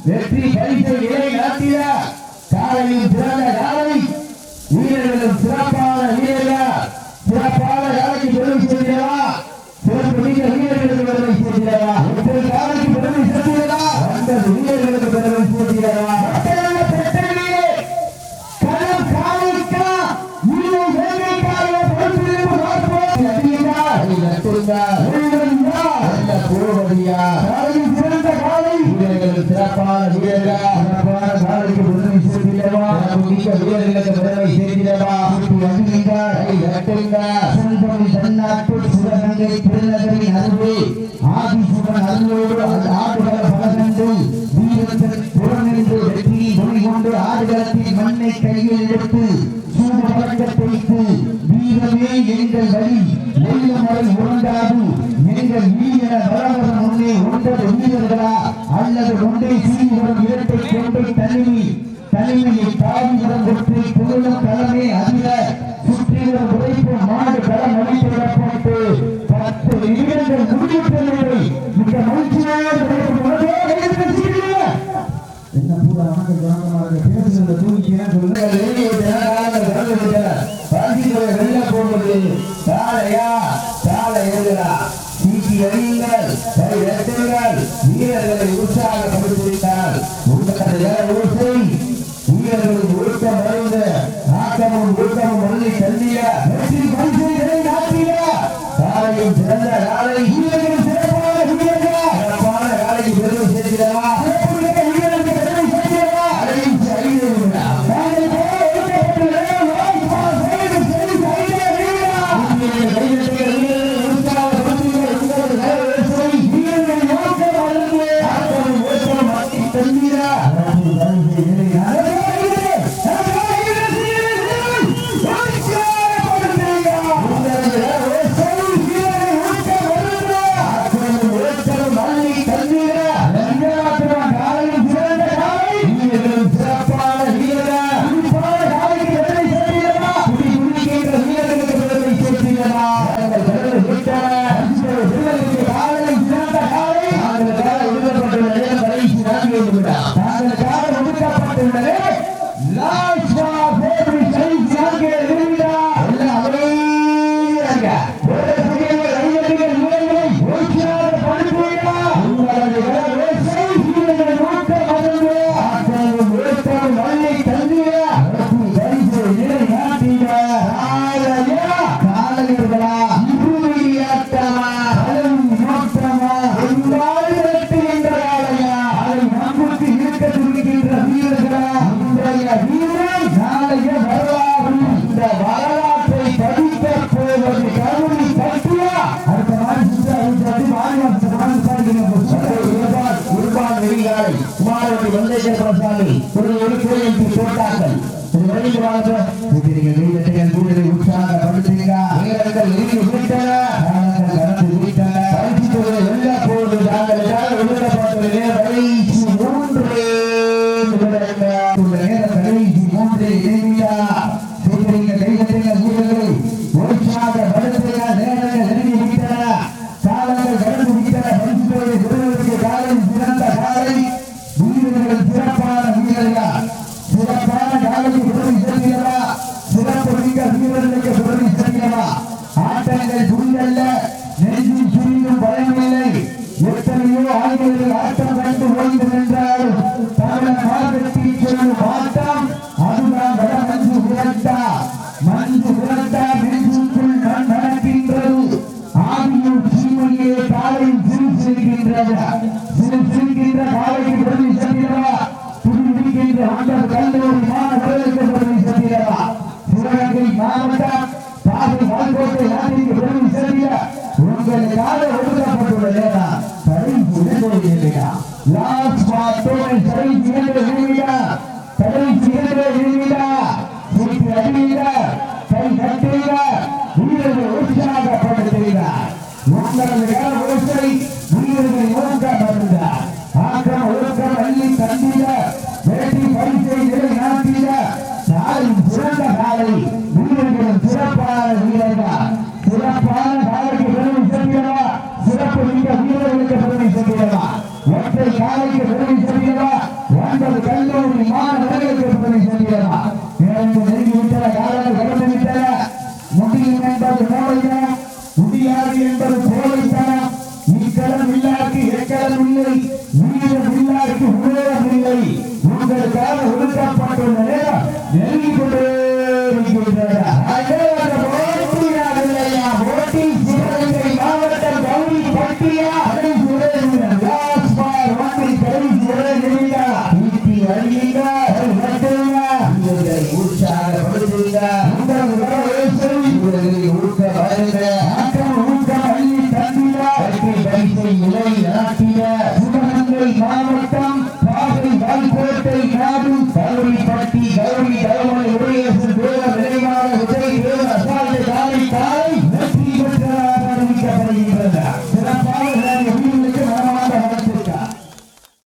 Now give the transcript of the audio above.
வெற்றி பரிசை நிலை நாட்டிய காலையில் சிறந்த காலை வீரர்களும் சிறப்பான வீரர்கள் சிறப்பான காலைக்கு பெருமை செய்கிறா சிறப்பு மிக்க வீரர்களுக்கு பெருமை செய்கிறா காலைக்கு பெருமை செய்கிறா அந்த வீரர்களுக்கு பெருமை செய்கிறா சிறப்பான வீரர்களுக்கு பெருமை சேர்க்கிறவா மிக்க வீரர்களுக்கு பெருமை சேர்க்கிறவா தன்னாட்டு சிவகங்கை திருநகரின் அருகே ஆதிசிவன் அருளோடு ஆடுகள பலகண்டு வீரர்கள் புறநின்று வெற்றியை துணிகொண்டு ஆடுகளத்தின் மண்ணை கையில் எடுத்து சூழப்பட்டு வீரமே எங்கள் வழி வெள்ளமலை உறங்காது எங்கள் வீர வரவரம் முன்னே ஒன்றது வீரர்களா அல்லது ஒன்றை சீவரம் இரட்டை கொண்டை தனிமையை தாவிவரம் பெற்று புகழும் களமே அதிக சுற்றிவரம் உழைப்பு மாடு களம் அளிக்கப்பட்டு 10 நிமிடங்கள் முடிவுற்ற மிக மகிழ்ச்சியாக என்ன பூரா பேசுகிற தூக்கியா வெள்ள போவது சாலையா சாலை எழுதா சீட்டி அறியுங்கள் வீரர்களை உற்சாகப்படுத்திவிட்டால் வீரர்களின் ஒழுக்கம் அறிந்து ஆக்கமும் ஒழுக்கமும் மல்லி தள்ளிய வெற்றி பரிசுகளை நாட்டிய காலையும் சிறந்த காலை வீரர்கள் சிறப்பான காலைக்கு பெருமை சேர்க்கிறவா ஆக்கம் ஒழுக்கம் அள்ளி தந்திட வேட்டி பரிசை மாணவர்களுக்கு சொல்லிடலாம். நெருங்கி விட்டன காலங்கள் கடந்து விட்டன. முடியும் என்பது போலைதான், முடியாது என்பது போலைத்தான். இக்களம் இல்லாருக்கு எக்களம் இல்லை, வீரம் இல்லாருக்கு உலகம் இல்லை. உங்களுக்காக ஒதுக்கப்பட்டுள்ள நேரம் நெருங்கி